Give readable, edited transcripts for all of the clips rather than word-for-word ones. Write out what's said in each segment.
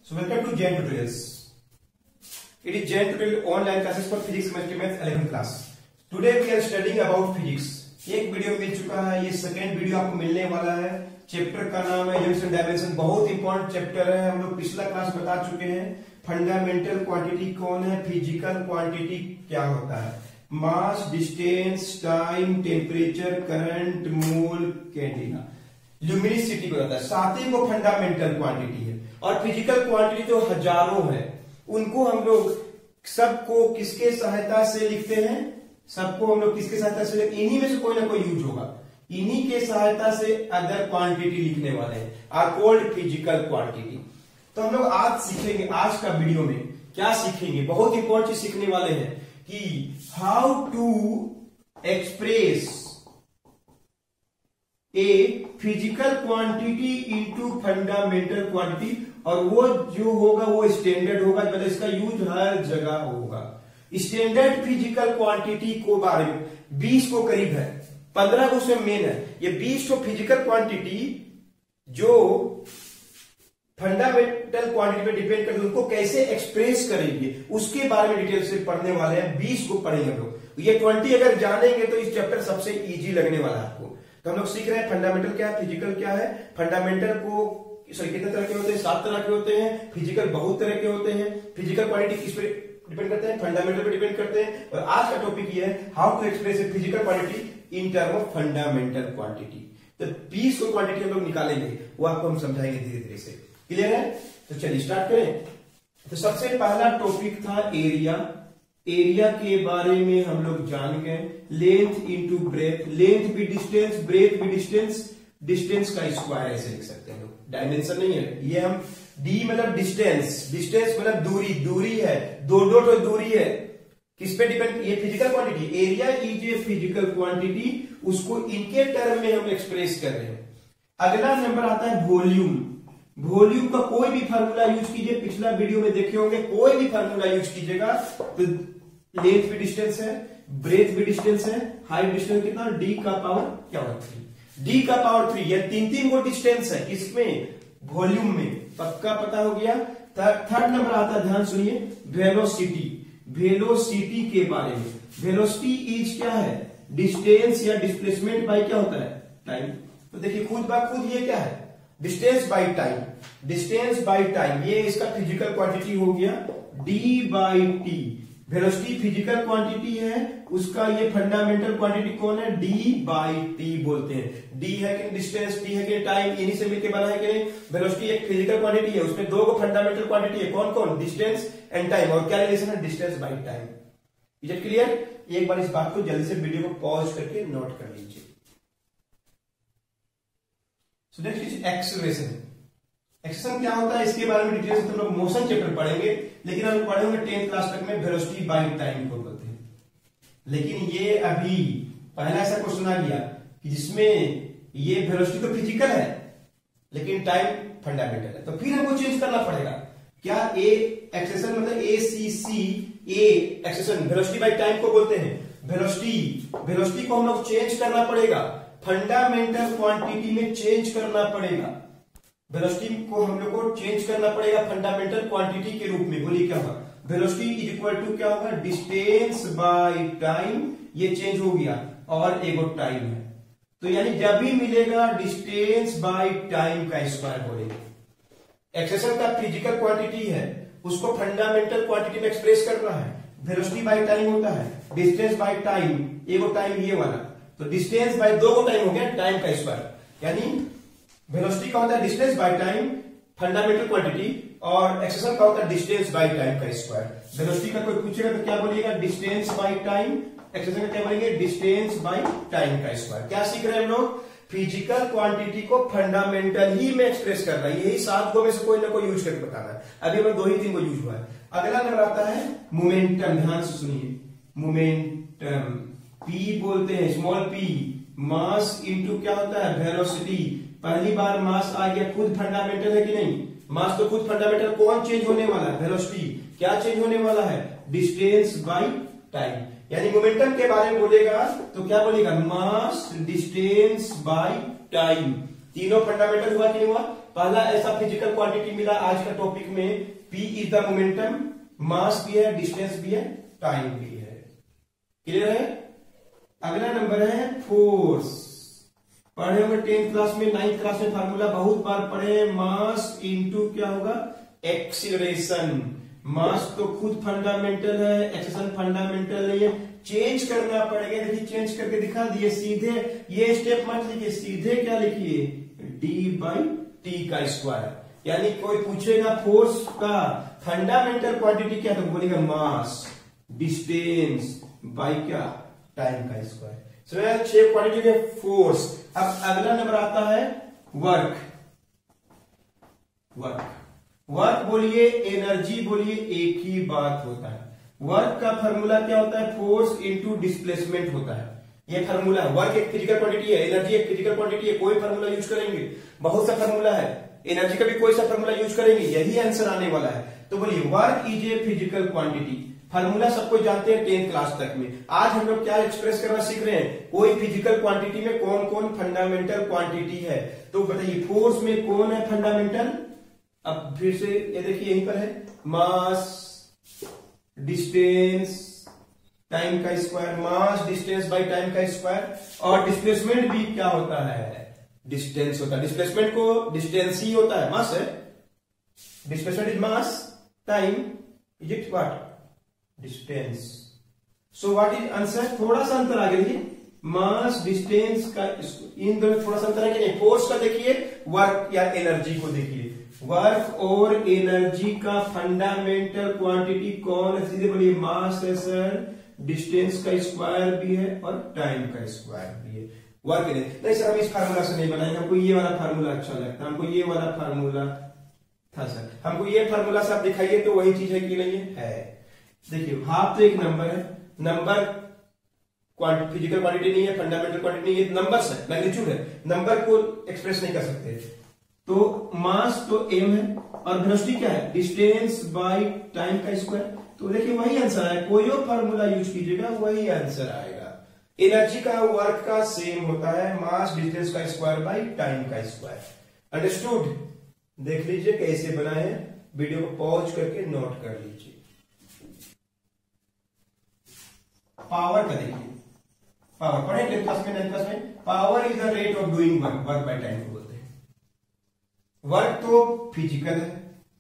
So welcome to Jain Tutorials. It is Jain Tutorial online classes for physics, chemistry, maths 11th class. Today we are studying about physics. एक video मिल चुका है, ये second video आपको मिलने वाला है. Chapter का नाम है यूनिट्स एंड डायमेंशन. बहुत इंपॉर्टेंट चैप्टर है. हम लोग पिछला क्लास बता चुके हैं. फंडामेंटल क्वांटिटी कौन है, फिजिकल क्वांटिटी क्या होता है, मास, डिस्टेंस, टाइम, टेम्परेचर, करंट, मोल, कैंडिला, ल्यूमिनिसिटी को होता है. साथ ही वो फंडामेंटल क्वांटिटी है. और फिजिकल क्वांटिटी जो हजारों है, उनको हम लोग सबको किसके सहायता से लिखते हैं, सबको हम लोग किसके सहायता से लिखते हैं, इन्हीं में से कोई ना कोई यूज होगा. इन्हीं के सहायता से अदर क्वांटिटी लिखने वाले हैं, आर कॉल्ड फिजिकल क्वांटिटी. तो हम लोग आज सीखेंगे, आज का वीडियो में क्या सीखेंगे, बहुत इंपॉर्टेंट चीज सीखने वाले हैं कि how to express a physical quantity into fundamental quantity. और वो जो होगा वो स्टैंडर्ड होगा, मतलब इसका यूज हर जगह होगा. स्टैंडर्ड फिजिकल क्वांटिटी को बारे में 20 को करीब है, 15 को उसमें मेन है. ये 20 को फिजिकल क्वांटिटी जो फंडामेंटल क्वांटिटी पे डिपेंड करते हैं, उनको कैसे एक्सप्रेस करेंगे उसके बारे में डिटेल से पढ़ने वाले हैं. 20 को पढ़ेंगे हम लोग. ये 20 अगर जानेंगे तो इस चैप्टर सबसे इजी लगने वाला है आपको. तो हम लोग सीख रहे हैं फंडामेंटल क्या है, फिजिकल क्या है. फंडामेंटल को कितने तरह के होते हैं, 7 तरह के होते हैं. फिजिकल बहुत तरह के होते हैं. फिजिकल क्वांटिटी किस पे डिपेंड करते हैं, फंडामेंटल पे डिपेंड करते हैं. और आज का टॉपिक ये है how to express a physical quantity in term of fundamental quantity. तो 20 को क्वांटिटी हम लोग निकालेंगे, वो आपको हम समझाएंगे धीरे धीरे से. क्लियर है? तो चलिए स्टार्ट करें. तो सबसे पहला टॉपिक था एरिया. एरिया के बारे में हम लोग जान गए. लेंथ इंटू ब्रेथ, लेंथ भी डिस्टेंस, ब्रेथ भी डिस्टेंस, डिस्टेंस का स्क्वायर ऐसे लिख सकते हैं लोग. डायमेंशन नहीं है ये. हम डी मतलब डिस्टेंस, डिस्टेंस मतलब दूरी, दूरी है, दो डॉट और दूरी है. किस पे डिपेंड, ये physical quantity. Area is a physical quantity, उसको इनके टर्म में हम एक्सप्रेस कर रहे हैं. अगला नंबर आता है वॉल्यूम. वॉल्यूम का कोई भी फार्मूला यूज कीजिए, पिछला वीडियो में देखे होंगे, कोई भी फार्मूला यूज कीजिएगा तो लेंथ भी डिस्टेंस है, ब्रेथ भी डिस्टेंस है, हाइट डिस्टेंस कितना, डी का पावर क्या होगा 3. डी का पावर 3. ये 3 को डिस्टेंस है. किसमें, वॉल्यूम में. पक्का पता हो गया. थर्ड नंबर आता है, ध्यान सुनिए, वेलोसिटी. वेलोसिटी के बारे में, वेलोसिटी इज क्या है, डिस्टेंस या डिस्प्लेसमेंट बाय क्या होता है, टाइम. तो देखिए खुद बाय खुद ये क्या है, distance by time. Distance by time ये इसका फिजिकल क्वांटिटी हो गया. D by T, velocity physical quantity है, उसका ये फंडामेंटल क्वांटिटी कौन है, डी बाई टी बोलते हैं. डी है कि डिस्टेंस, टी है कि टाइम, इन्हीं से मिलकर बना है कि नहीं. वेलोसिटी एक फिजिकल क्वांटिटी है, उसमें 2 को फंडामेंटल क्वांटिटी है. कौन कौन, डिस्टेंस एंड टाइम. और क्या रिलेशन है, distance by time. Is it clear? एक बार इस बात को जल्दी से वीडियो को पॉज करके नोट कर लीजिए. So next is acceleration. Acceleration क्या होता है, इसके बारे में डिटेल से हम लोग मोशन चैप्टर पढ़ेंगे, लेकिन हम पढ़ेंगे 10th क्लास तक में वेलोसिटी बाय टाइम को बोलते हैं. लेकिन ये अभी पहला ऐसा क्वेश्चन आ गया कि जिसमें ये वेलोसिटी तो फिजिकल है लेकिन टाइम फंडामेंटल है, तो फिर हमको चेंज करना पड़ेगा. क्या ए एक्सेलरेशन मतलब ACC, A acceleration velocity by time को बोलते हैं. वेलोसिटी को हम लोग चेंज करना पड़ेगा, फंडामेंटल क्वांटिटी में चेंज करना पड़ेगा. वेलोसिटी को हम लोग को चेंज करना पड़ेगा फंडामेंटल क्वांटिटी के रूप में. बोलिए क्या होगा, वेलोसिटी इज इक्वल टू क्या होगा, डिस्टेंस बाय टाइम. ये चेंज हो गया और एगो टाइम है. तो यानी जब भी मिलेगा डिस्टेंस बाय टाइम का स्क्वायर बोलेंगे. एक्सेलरेशन का फिजिकल क्वांटिटी है, उसको फंडामेंटल क्वांटिटी में एक्सप्रेस करना है. वेलोसिटी बाय टाइम होता है, डिस्टेंस बाय टाइम, एगो टाइम ये वाला. तो डिस्टेंस बाय 2 को टाइम हो गया, टाइम का स्क्वायर. यानी वेलोसिटी का होता है distance by time fundamental quantity, और एक्सेलरेशन का होता है डिस्टेंस बाय टाइम का स्क्वायर. वेलोसिटी का कोई पूछेगा तो क्या बोलिएगा, डिस्टेंस बाय टाइम. एक्सेलरेशन का क्या बोलेंगे, डिस्टेंस बाय टाइम का स्क्वायर. क्या सीख रहे हैं हम लोग, फिजिकल क्वांटिटी को फंडामेंटल ही में एक्सप्रेस करना है. यही 7 को में से कोई ना कोई यूज करके बताना है. अभी हमें 2 ही 3 को यूज हुआ है. अगला नंबर आता है मोमेंटम. ध्यान से सुनिए, मोमेंटम. पी बोलते हैं, स्मॉल पी. मास इंटू क्या होता है, वेलोसिटी. पहली बार मास आ गया, खुद फंडामेंटल है कि नहीं, मास तो खुद फंडामेंटल. कौन चेंज होने वाला है, वेलोसिटी. क्या चेंज होने वाला है, डिस्टेंस बाय टाइम. यानी मोमेंटम के बारे में बोलेगा तो क्या बोलेगा, मास डिस्टेंस बाय टाइम. तीनों फंडामेंटल हुआ कि नहीं हुआ, पहला ऐसा फिजिकल क्वांटिटी मिला आज का टॉपिक में। P इज द मोमेंटम, मास भी है, डिस्टेंस भी है, टाइम भी है। क्लियर है? अगला नंबर है फोर्स। पढ़े होंगे 10th क्लास में, 9th क्लास में फार्मूला बहुत बार पढ़े, मास इंटू क्या होगा, एक्सीलरेशन। मास तो खुद फंडामेंटल है, एक्सेलरेशन फंडामेंटल है, चेंज करना पड़ेगा। देखिए चेंज करके दिखा दिए, सीधे ये स्टेप मत लिखिए, सीधे क्या लिखिए, d/t का स्क्वायर। यानी कोई पूछेगा फोर्स का फंडामेंटल क्वांटिटी क्या, तो बोलेगा मास डिस्टेंस बाय क्या, टाइम का स्क्वायर। सो 6 क्वांटिटी है फोर्स। अब अगला नंबर आता है वर्क। वर्क बोलिए, एनर्जी बोलिए, एक ही बात होता है। वर्क का फॉर्मूला क्या होता है, फोर्स इंटू डिस्प्लेसमेंट होता है। ये फॉर्मूला, वर्क एक फिजिकल क्वांटिटी है, एनर्जी एक फिजिकल क्वांटिटी है। कोई फॉर्मूला यूज करेंगे, बहुत सा फॉर्मूला है, एनर्जी का भी कोई सा फॉर्मूला यूज करेंगे, यही आंसर आने वाला है। तो बोलिए work is a physical quantity. Formula सबको जानते हैं 10th क्लास तक में। आज हम लोग क्या एक्सप्रेस करना सीख रहे हैं, कोई फिजिकल क्वांटिटी में कौन कौन फंडामेंटल क्वांटिटी है। तो बताइए फोर्स में कौन है फंडामेंटल। अब फिर से ये देखिए यहीं पर है, मास डिस्टेंस टाइम का square, mass distance by time का स्क्वायर। और डिस्प्लेसमेंट भी क्या होता है, डिस्टेंस होता है। डिस्प्लेसमेंट को डिस्टेंस ही होता है, मास है। Displacement is mass, time is it what, distance. So what is answer, थोड़ा सा अंतर आगे देखिए, मास डिस्टेंस का, इन दोनों थोड़ा सा अंतर है कि नहीं। फोर्स का देखिए, वर्क या एनर्जी को देखिए, वर्क और एनर्जी का फंडामेंटल क्वांटिटी कौन है, सीधे बोलिए मास है सर, डिस्टेंस का स्क्वायर भी है और टाइम का स्क्वायर भी है। वर्क नहीं सर हम इस फार्मूला से नहीं बनाएंगे, हमको ये वाला फार्मूला अच्छा लगता है, हमको ये वाला फार्मूला था सर, हमको ये फार्मूला से आप दिखाइए तो वही चीज है कि नहीं है। देखिए हाफ तो एक नंबर है, नंबर फिजिकल क्वांटिटी नहीं है, फंडामेंटल क्वांटिटी नहीं है, नंबर्स है, मैग्नीट्यूड है, नंबर को एक्सप्रेस नहीं कर सकते। तो मास तो m है और वेलोसिटी क्या है, डिस्टेंस बाय टाइम का स्क्वायर। तो देखिए वही आंसर है, कोई और फार्मूला यूज कीजिएगा वही आंसर आएगा। एनर्जी का वर्क का सेम होता है, मास डिस्टेंस का स्क्वायर बाय टाइम का स्क्वायर। अंडरस्टूड? देख लीजिए कैसे बनाए, वीडियो को पॉज करके नोट कर लीजिए। पावर का देखिए, पावर पढ़े 10th क्लास में, 9th क्लास में, power is the rate of doing work, work by time को बोलते हैं। वर्क तो फिजिकल है,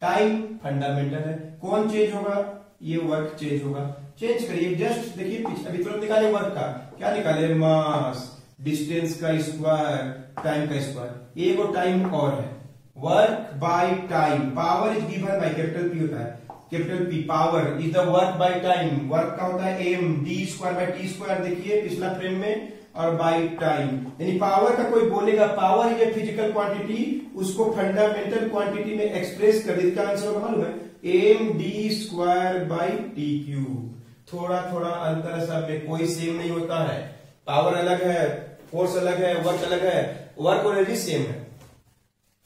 टाइम फंडामेंटल है। कौन चेंज होगा, ये वर्क चेंज होगा। चेंज करिए, जस्ट देखिए अभी तुरंत निकाले वर्क का, क्या निकाले, मास डिस्टेंस का स्क्वायर टाइम का स्क्वायर। ये वो टाइम और है, work by time. Power is given by capital P होता है, capital P. Power is the work by time, work का होता है M, D square by T square, देखिए पिछला फ्रेम में, और बाय टाइम। यानी पावर का कोई बोलेगा power is a physical quantity, उसको फंडामेंटल क्वांटिटी में एक्सप्रेस कर दे, क्या आंसर होगा मालूम है, M D square by T cube. थोड़ा थोड़ा अंतर है सब में, कोई सेम नहीं होता है। पावर अलग है, फोर्स अलग है, वर्क अलग है, वर्क और एनर्जी सेम है।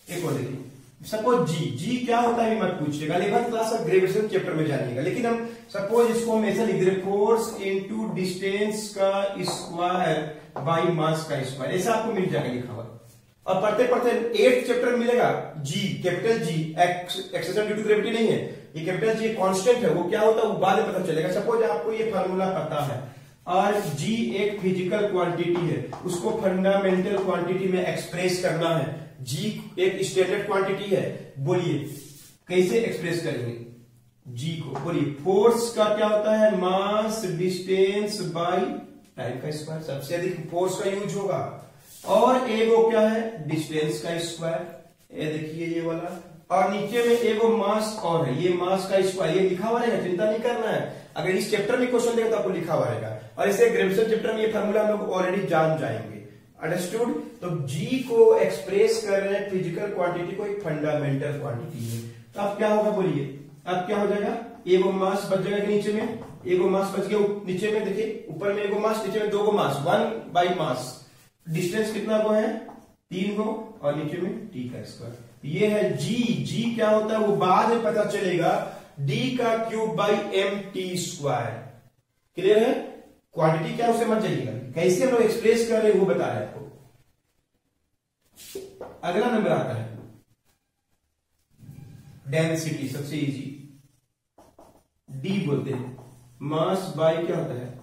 एक और देखिए, सपोज जी क्या होता है मत पूछिएगा, 11th class of gravitation chapter में जानिएगा। लेकिन हम सपोज इसको हम ऐसा लिख दे, फोर्स इनटू डिस्टेंस का स्क्वायर बाय मास का स्क्वायर, ऐसा आपको मिल जाएगा लिखा हुआ। और पढ़ते पढ़ते 8th चैप्टर में मिलेगा G, capital G, acceleration due to gravity नहीं है, ये कैपिटल जी कांस्टेंट है, वो क्या होता है वो बाद में पता चलेगा। सपोज आपको ये फार्मूला पता है और जी एक फिजिकल क्वांटिटी है, उसको फंडामेंटल क्वांटिटी में एक्सप्रेस करना है। जी एक स्टैंडर्ड क्वांटिटी है, बोलिए कैसे एक्सप्रेस करेंगे जी को, बोलिए। फोर्स का क्या होता है, मास डिस्टेंस बाय टाइम का स्क्वायर, सबसे अधिक फोर्स का यूज होगा। और एगो क्या है, डिस्टेंस का स्क्वायर, ये देखिए ये वाला, और नीचे में एगो मास और है, ये मास का स्क्वायर, ये लिखा हुआ रहेगा, चिंता नहीं करना है। अगर इस चैप्टर में क्वेश्चन देगा तो आपको लिखा हुआ रहेगा, और इसे ग्रेविटेशन चैप्टर में ये फार्मूला हम लोग ऑलरेडी जान जाएंगे। अंडरस्टूड? तो जी को एक्सप्रेस कर रहे हैं फिजिकल क्वांटिटी को एक फंडामेंटल क्वांटिटी में, तो अब क्या होगा बोलिए, अब क्या हो जाएगा, एगो मास बच जाएगा नीचे में, एगो मास बच गया नीचे में, देखिए ऊपर में एगो मास, नीचे में दो गो मास, 1 बाई मास। डिस्टेंस कितना गो है, 3 गो, और नीचे में टी का स्क्वायर। ये है जी क्या होता है वो बाद में पता चलेगा, डी का cube by M T square. Clear है? क्वांटिटी क्या उसे मत जाइएगा, कैसे हम लोग एक्सप्रेस कर रहे हैं वो बता रहे हैं आपको। अगला नंबर आता है डेंसिटी सबसे इजी, डी बोलते हैं, मास बाय क्या होता है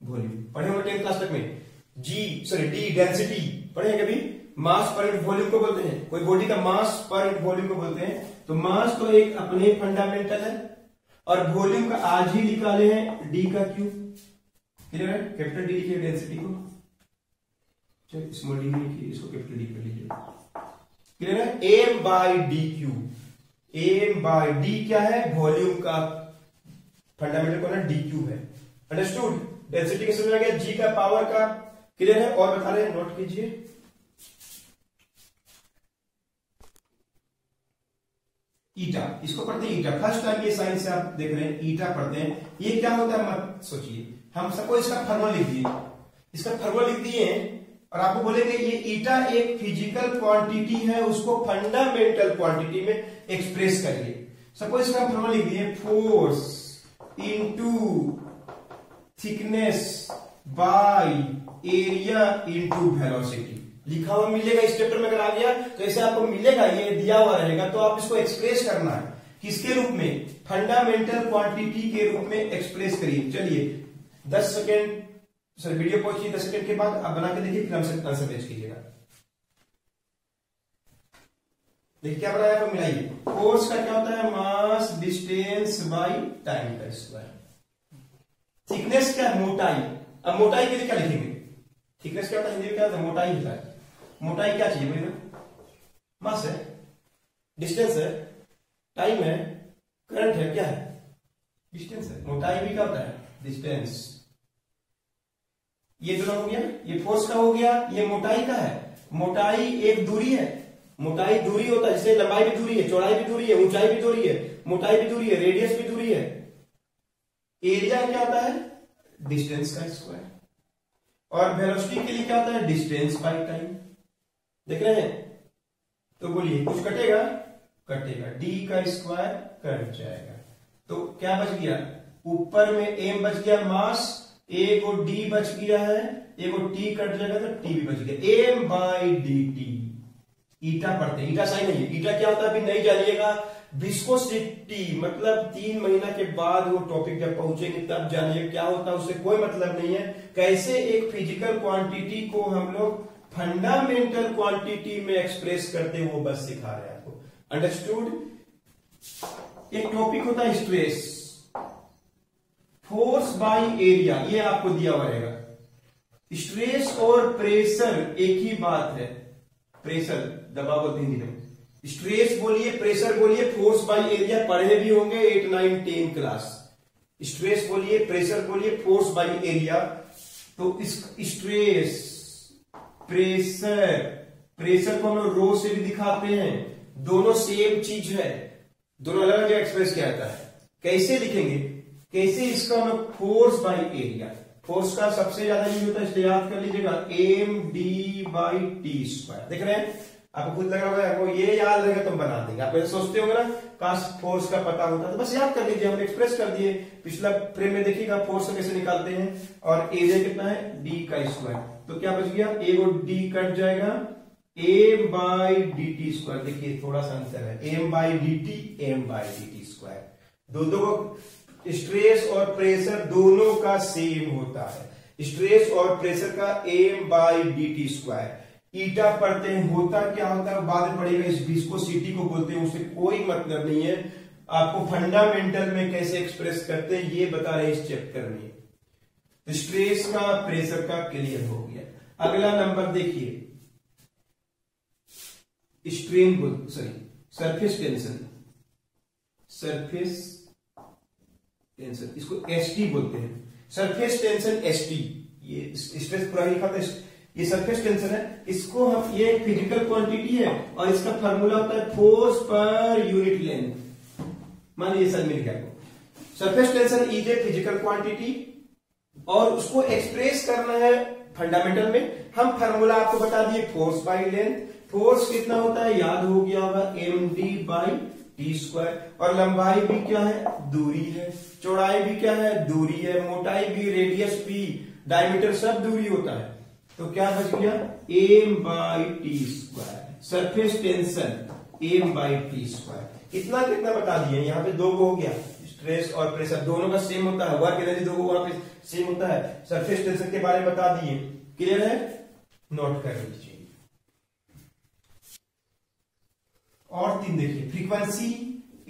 वॉल्यूम। पढ़े हो 10th क्लास तक में, डी डेंसिटी पढ़े हैं कभी, मास पर यूनिट वॉल्यूम को बोलते हैं, कोई बॉडी का मास पर यूनिट वॉल्यूम को बोलते हैं। तो मास तो एक अपने फंडामेंटल है, और वॉल्यूम का आज ही निकाले हैं डी का क्यू, क्लियर है, कैपिटल डी लिखिए डेंसिटी को, चलो स्मॉल डी लिखिए, इसको कैपिटल डी कर लीजिए, क्लियर है, M by D cube, M by D क्या है वॉल्यूम का फंडामेंटल कौन है, डी क्यू है, अंडरस्टूड। डेंसिटी कैसे मिला गया, जी का पावर का, क्लियर है। और बता रहे हैं, नोट कीजिए, ईटा, इसको पढ़ते हैं ईटा, फर्स्ट टाइम ये साइंस से आप देख रहे हैं, ईटा पढ़ते हैं। ये क्या होता है मत सोचिए, हम सबको इसका फॉर्मूला लिख दिए, इसका फॉर्मूला लिख दिए और आपको बोलेंगे ये ईटा एक फिजिकल क्वांटिटी है, उसको फंडामेंटल क्वांटिटी में एक्सप्रेस करिए। सपोज इसका फॉर्मूला लिख दिए, force into thickness by area into velocity, लिखा हुआ मिलेगा इस चैप्टर में, अगर आ गया तो ऐसे आपको मिलेगा, ये दिया हुआ रहेगा, तो आप इसको एक्सप्रेस करना है किसके रूप में, फंडामेंटल क्वांटिटी के रूप में एक्सप्रेस करिए। चलिए 10 सेकेंड सर वीडियो पॉज कीजिए, 10 सेकेंड के बाद आप बना के देखिए, फिर हमसे आंसर पेश कीजिएगा। देखिए क्या बनाया आपको, मिलाइए, फोर्स का क्या होता है, मास डिस्टेंस बाई टाइम का स्क्वायर, थिकनेस क्या है, मोटाई। अब मोटाई के लिए क्या लिखेंगे, थिकनेस क्या होता है हिंदी में, क्या होता है, मोटाई होता है, मोटाई क्या चाहिए भाई, मास है, डिस्टेंस है, टाइम है, करंट है, क्या है, डिस्टेंस है, मोटाई भी क्या होता है, डिस्टेंस। ये दोनों हो गया, ये फोर्स का हो गया, ये मोटाई का है, मोटाई एक दूरी है, मोटाई दूरी होता है, जैसे लंबाई भी दूरी है, चौड़ाई भी दूरी है, ऊंचाई भी दूरी है, मोटाई भी दूरी है, रेडियस भी दूरी है। एरिया क्या होता है, डिस्टेंस का स्क्वायर, और वेलोसिटी के लिए क्या होता है, डिस्टेंस बाय टाइम। देख रहे हैं, तो बोलिए कुछ कटेगा, कटेगा, डी का स्क्वायर कट जाएगा, तो क्या बच गया, ऊपर में एम बच गया मास, एगो डी बच गया है, एगो टी कट जाएगा तो टी भी बच गया, एम बाई डी टी। ईटा पढ़ते हैं, ईटा सही नहीं है, ईटा क्या होता है अभी नहीं जानिएगा, विस्कोसिटी मतलब 3 महीना के बाद वो टॉपिक जब पहुंचेंगे तब जानिए क्या होता है, उससे कोई मतलब नहीं है। कैसे एक फिजिकल क्वांटिटी को हम लोग फंडामेंटल क्वांटिटी में एक्सप्रेस करते हैं, वो बस सिखा रहे हैं आपको, अंडरस्टूड। एक टॉपिक होता है स्ट्रेस, फोर्स बाय एरिया, ये आपको दिया हुआ रहेगा। स्ट्रेस और प्रेशर एक ही बात है, प्रेशर दबाव बोलते हैं हिंदी में, स्ट्रेस बोलिए प्रेशर बोलिए, फोर्स बाय एरिया पढ़े भी होंगे 8, 9, 10 क्लास। स्ट्रेस बोलिए प्रेशर बोलिए, फोर्स बाय एरिया, तो इस स्ट्रेस प्रेशर, प्रेशर को हम रो से भी दिखाते हैं, दोनों सेम चीज है, दोनों अलग अलग एक्सप्रेस किया जाता है। कैसे लिखेंगे, कैसे, इसका हम फोर्स बाय एरिया, फोर्स का सबसे ज्यादा यूज होता है, इसलिए याद कर लीजिएगा, M D by T square. देख रहे हैं, आपको खुद लगा होगा आपको ये याद रहेगा तो हम बना देंगे, आप सोचते होंगे ना काश फोर्स का पता होता, तो बस याद कर लीजिए, हम एक्सप्रेस कर दिए। पिछला फ्रेम में देखिएगा फोर्स कैसे निकालते हैं, और एरिया कितना है, डी का स्क्वायर, तो क्या बच गया, ए और डी कट जाएगा, M by D T square. देखिए थोड़ा सा अंतर है, M by D T, M by D T square, दोनों को स्ट्रेस और प्रेशर दोनों का सेम होता है, स्ट्रेस और प्रेशर का M by D T square. Eta पढ़ते हैं, होता क्या होता है बाद में पढ़ेगा, इस विस्कोसिटी को बोलते हैं, उससे कोई मतलब नहीं है, आपको फंडामेंटल में कैसे एक्सप्रेस करते हैं ये बता रहे इस चैप्टर में। तो स्ट्रेस का प्रेशर का क्लियर हो गया। अगला नंबर देखिए, strain sorry surface tension, surface tension, इसको एसटी बोलते हैं, सरफेस टेंशन एसटी, ये स्ट्रेस पूरा लिखा था, ये सरफेस टेंशन है, इसको हम, ये फिजिकल क्वांटिटी है और इसका फार्मूला होता है फोर्स पर यूनिट लेंथ। मान लीजिए सर मिल गया आपको, surface tension is a physical quantity और उसको एक्सप्रेस करना है फंडामेंटल में, हम फार्मूला आपको बता दिए फोर्स बाय लेंथ। फोर्स कितना होता है याद हो गया होगा, M D by T square, और लंबाई भी क्या है, दूरी है, चौड़ाई भी क्या है, दूरी है, मोटाई भी, रेडियस भी, डायमीटर सब दूरी होता है। तो क्या बच गया, M by T square. Surface tension M by T square. इतना कितना बता दिए, यहाँ पे दो को हो गया, स्ट्रेस और प्रेशर दोनों का सेम होता है, वर्क एनर्जी दो वहां पे सेम होता है, सरफेस टेंशन के बारे में बता दिए। क्लियर है, नोट कर लीजिए। और 3 देखिए, फ्रीक्वेंसी,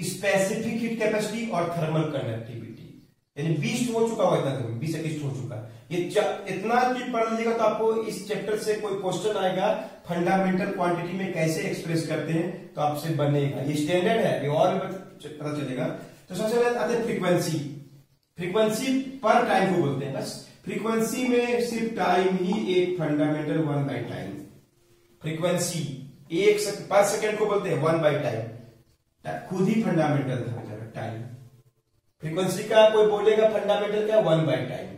स्पेसिफिक हीट कैपेसिटी और थर्मल कंडक्टिविटी, यानी 20 हो चुका हुआ, इतना 20 21 हो चुका है। ये इतना चीज पढ़ लीजिएगा तो आपको इस चैप्टर से कोई क्वेश्चन आएगा फंडामेंटल क्वांटिटी में कैसे एक्सप्रेस करते हैं तो आपसे बनेगा, ये स्टैंडर्ड है, ये और भी पता चलेगा। तो सबसे पहले आते हैं फ्रीक्वेंसी। फ्रीक्वेंसी पर टाइम को बोलते हैं, बस फ्रीक्वेंसी में सिर्फ टाइम ही एक फंडामेंटल 1 बाई टाइम। फ्रीक्वेंसी पर सेकेंड को बोलते हैं 1 बाई टाइम, खुद ही फंडामेंटल था टाइम। फ्रीक्वेंसी का कोई बोलेगा फंडामेंटल क्या, 1 बाई टाइम।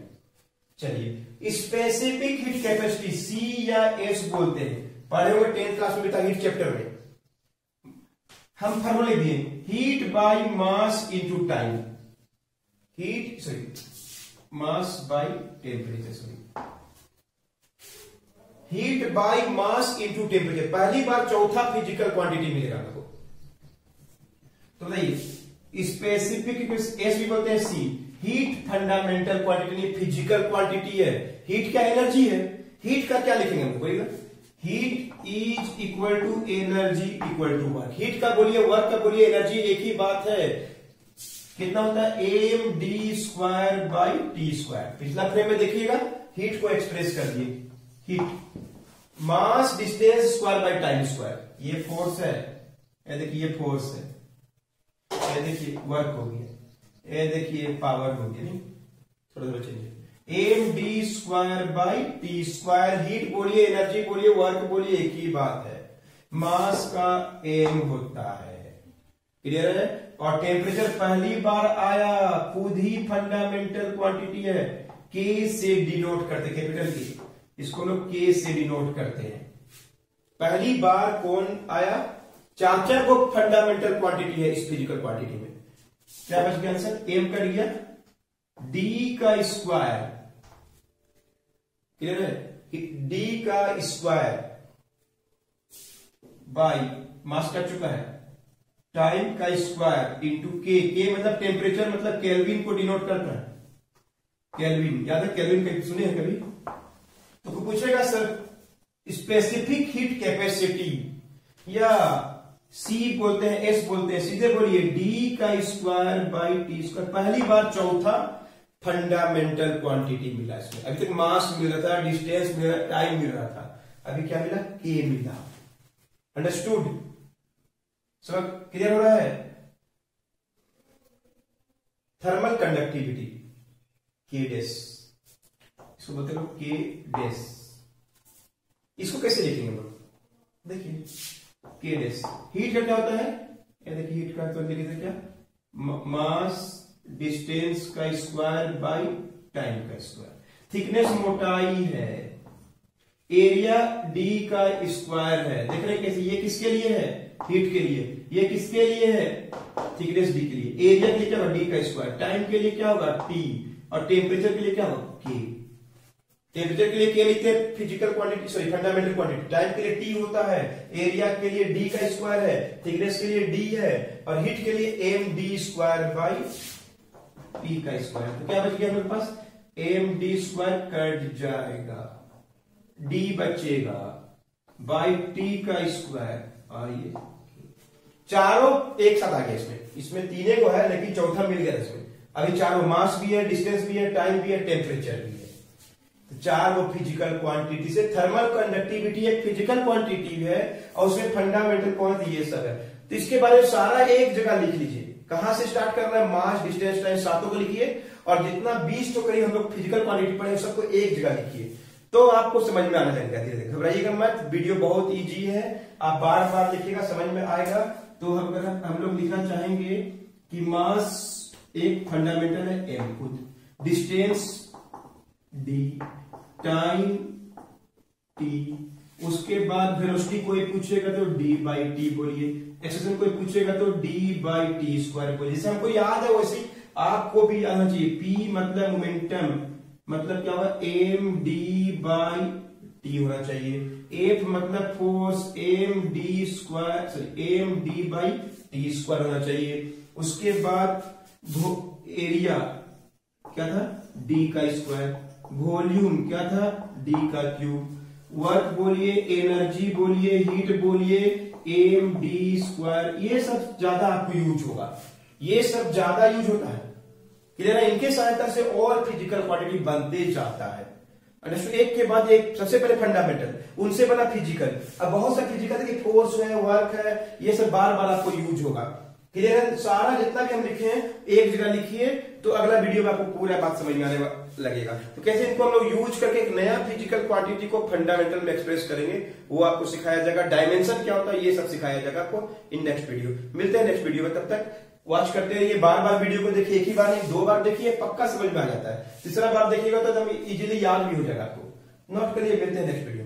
चलिए, स्पेसिफिक हीट कैपेसिटी सी या एस बोलते हैं, पढ़े हुए 10th क्लास में था हीट चैप्टर में। हम फॉर्मूला दिए, heat by mass into time, heat sorry mass by temperature, sorry heat by mass into temperature. पहली बार चौथा फिजिकल क्वांटिटी मिलेगा आपको। तो बताइए, स्पेसिफिक एस भी बोलते हैं सी, हीट फंडामेंटल क्वांटिटी नहीं, फिजिकल क्वांटिटी है। हीट क्या, एनर्जी है। हीट का क्या लिखेंगे हमको बोलिएगा, heat is equal to energy equal to work. Heat का बोलिए, वर्क का बोलिए, एनर्जी एक ही बात है। कितना होता है, M D square by T square. पिछला फ्रेम में देखिएगा, हीट को एक्सप्रेस कर दिए, heat mass distance square by time square. ये फोर्स है, ये देखिए ये फोर्स है, ये देखिए वर्क हो गया, ये देखिए पावर हो गया, नहीं थोड़ा थोड़ा change. M D square by T square, heat बोलिए, एनर्जी बोलिए, वर्क बोलिए, एक ही बात है। मास का एम होता है, क्लियर है। और टेम्परेचर पहली बार आया, खुद ही फंडामेंटल क्वांटिटी है, के से डिनोट करते, कैपिटल के, इसको लोग के से डिनोट करते हैं। पहली बार कौन आया, चार को फंडामेंटल क्वांटिटी है इस फिजिकल क्वांटिटी में। क्या बच गया आंसर, एम कर गया, डी का स्क्वायर, क्लियर है, डी का स्क्वायर बाई मास कर चुका है, टाइम का स्क्वायर इंटू के। के मतलब टेम्परेचर, मतलब केल्विन को डिनोट करता है, केल्विन, याद है केल्विन का सुने हैं कभी? तो कोई पूछेगा सर स्पेसिफिक हीट कैपेसिटी, या सी बोलते हैं, एस बोलते हैं, सीधे बोलिए डी का स्क्वायर बाई टी स्क्वायर। पहली बार चौथा फंडामेंटल क्वांटिटी मिला इसमें। अभी तक मास मिल रहा था, डिस्टेंस मिल रहा, टाइम मिल रहा था, अभी क्या मिला, के मिला। अंडरस्टूड, सब क्लियर हो रहा है। थर्मल कंडक्टिविटी के डेस, इसको बोलते हैं के डेस। इसको कैसे लिखेंगे हम लोग, देखिए के डेस। हीट का क्या होता है, ये देखिए हीट का तो लिखे थे क्या, मास डिस्टेंस का स्क्वायर बाई टाइम का स्क्वायर। थिकनेस मोटाई है, एरिया डी का स्क्वायर है। देख रहे हैं कैसे, ये किसके लिए है, हीट के लिए, ये किसके लिए है, थिकनेस डी के लिए। एरिया के लिए क्या होगा, डी का स्क्वायर, टाइम के लिए क्या होगा, टी, और टेम्परेचर के लिए क्या होगा, के। टेम्परेचर के लिए क्या लिखते हैं, physical quantity, sorry fundamental quantity. Time के लिए टी होता है, एरिया के लिए डी का स्क्वायर है, थिकनेस के लिए डी है, और हीट के लिए M D square by T का स्क्वायर। तो क्या बच गया मेरे पास, एम डी स्क्वायर कट जाएगा, डी बचेगा बाई टी का स्क्वायर, और ये चारों एक साथ आ गया इसमें। इसमें तीने को है लेकिन चौथा मिल गया इसमें। अभी चारों, मास भी है, डिस्टेंस भी है, टाइम भी है, टेम्परेचर भी है। तो चार वो फिजिकल क्वांटिटी से। थर्मल कंडक्टिविटी एक फिजिकल क्वांटिटी है और उसमें फंडामेंटल क्वांटिटी ये सब है। तो इसके बारे में सारा एक जगह लिख लीजिए। कहां से स्टार्ट करना है, मास डिस्टेंस टाइम सातों को लिखिए, और जितना 20 तो करीब हम लोग फिजिकल क्वांटिटी पढ़े सबको एक जगह लिखिए, तो आपको समझ में आने लगेगा धीरे धीरे। घबराइएगा मत, वीडियो बहुत इजी है, आप बार बार लिखिएगा, समझ में आएगा। तो हम लोग लिखना चाहेंगे कि मास एक फंडामेंटल है एम, खुद डिस्टेंस डी, टाइम टी, उसके बाद वेलोसिटी कोई पूछेगा तो डी बाई टी बोलिए, एक्सेलरेशन कोई पूछेगा तो डी बाई टी स्क्वायर बोलिए। जैसे हमको याद है वैसे आपको भी आना चाहिए। पी मतलब मोमेंटम, मतलब क्या होगा, एम डी बाई टी होना चाहिए। एफ मतलब force M D square, sorry M D by T square होना चाहिए। उसके बाद एरिया क्या था, डी का स्क्वायर, वॉल्यूम क्या था, डी का क्यूब, वर्क बोलिए, एनर्जी बोलिए, हीट बोलिए, एम डी स्क्वायर। ये सब ज्यादा आपको यूज होगा, ये सब ज्यादा यूज होता है। क्लियर है? इनके सहायता से और फिजिकल क्वांटिटी बनते जाता है। एक के बाद एक, सबसे पहले फंडामेंटल, उनसे बना फिजिकल। अब बहुत सा फिजिकल है कि फोर्स है, वर्क है, ये सब बार बार आपको यूज होगा। क्लियर है? सारा जितना भी हम लिखे हैं एक जगह लिखिए, तो अगला वीडियो में आपको पूरा बात समझ में आने लगेगा। तो कैसे इनको हम लोग यूज करके एक नया फिजिकल क्वांटिटी को फंडामेंटल में एक्सप्रेस करेंगे, वो आपको सिखाया जाएगा। डायमेंशन क्या होता है ये सब सिखाया जाएगा आपको इन नेक्स्ट वीडियो। मिलते हैं नेक्स्ट वीडियो में, तब तक वॉच करते रहिए। बार बार वीडियो को देखिए, एक ही बार नहीं 2 बार देखिए, पक्का समझ में आ जाता है। तीसरा बार देखिएगा तो एकदम इजीली याद भी हो जाएगा आपको। नोट करिए, मिलते हैं नेक्स्ट वीडियो।